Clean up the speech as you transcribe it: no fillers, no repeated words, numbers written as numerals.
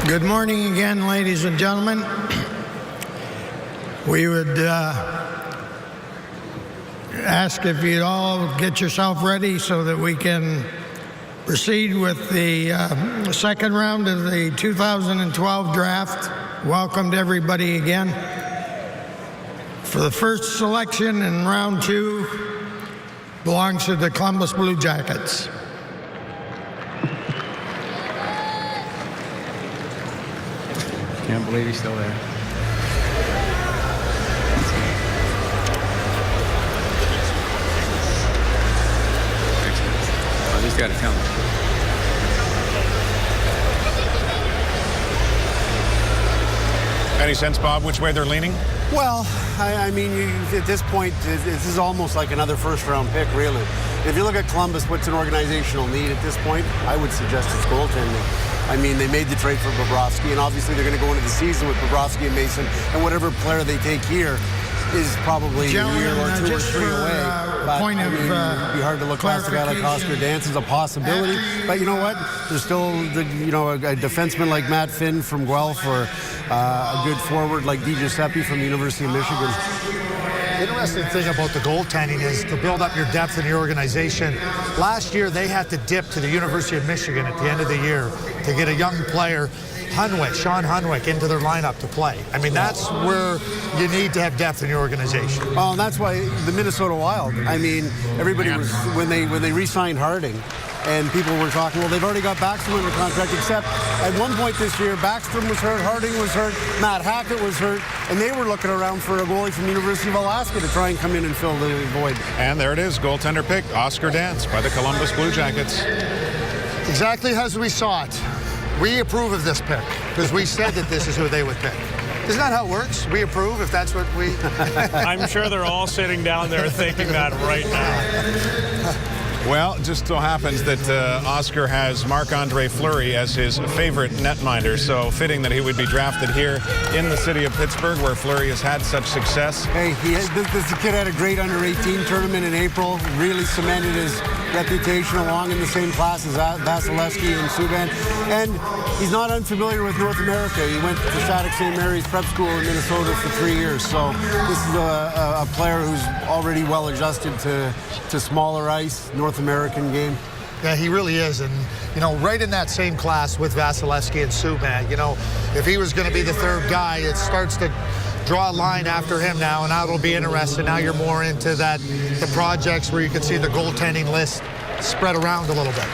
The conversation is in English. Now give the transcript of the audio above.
Good morning again, ladies and gentlemen. We would ask if you'd all get yourself ready so that we can proceed with the second round of the 2012 draft. Welcome to everybody again. For the first selection in round 2 belongs to the Columbus Blue Jackets. Can't believe he's still there. I just got to tell him. Any sense, Bob, which way they're leaning? Well, I mean, at this point, this is almost like another first-round pick, really. If you look at Columbus, what's an organizational need at this point? I would suggest it's goaltending. I mean, they made the trade for Bobrovsky, and obviously they're going to go into the season with Bobrovsky and Mason, and whatever player they take here is probably a year or 2 or 3 away. But, I mean, it'd be hard to look past a guy like Oscar Dansk as a possibility. But you know what? There's still, a defenseman like Matt Finn from Guelph, or a good forward like Di Giuseppe from the University of Michigan. The interesting thing about the goaltending is to build up your depth in your organization. Last year, they had to dip to the University of Michigan at the end of the year to get a young player, Sean Hunwick, into their lineup to play. I mean, that's where you need to have depth in your organization. Well, and that's why the Minnesota Wild, I mean, everybody was, when they re-signed Harding, and people were talking, well, they've already got Backstrom under contract, except at one point this year, Backstrom was hurt, Harding was hurt, Matt Hackett was hurt, and they were looking around for a goalie from the University of Alaska to try and come in and fill the void. And there it is, goaltender pick, Oscar Dansk by the Columbus Blue Jackets. Exactly as we saw it. We approve of this pick because we said that this is who they would pick. Isn't that how it works? We approve if that's what we... I'm sure they're all sitting down there thinking that right now. Well, it just so happens that Oscar has Marc-Andre Fleury as his favorite netminder, so fitting that he would be drafted here in the city of Pittsburgh, where Fleury has had such success. Hey, this kid had a great under-18 tournament in April, really cemented his reputation along in the same class as Vasilevsky and Subban, and he's not unfamiliar with North America. He went to Shattuck St. Mary's prep school in Minnesota for 3 years, so this is a player who's already well adjusted to smaller ice, North American game. Yeah, he really is. And, right in that same class with Vasilevsky and Subban, if he was going to be the third guy, it starts to draw a line after him now, and now it'll be interesting. Now you're more into the projects where you can see the goaltending list spread around a little bit.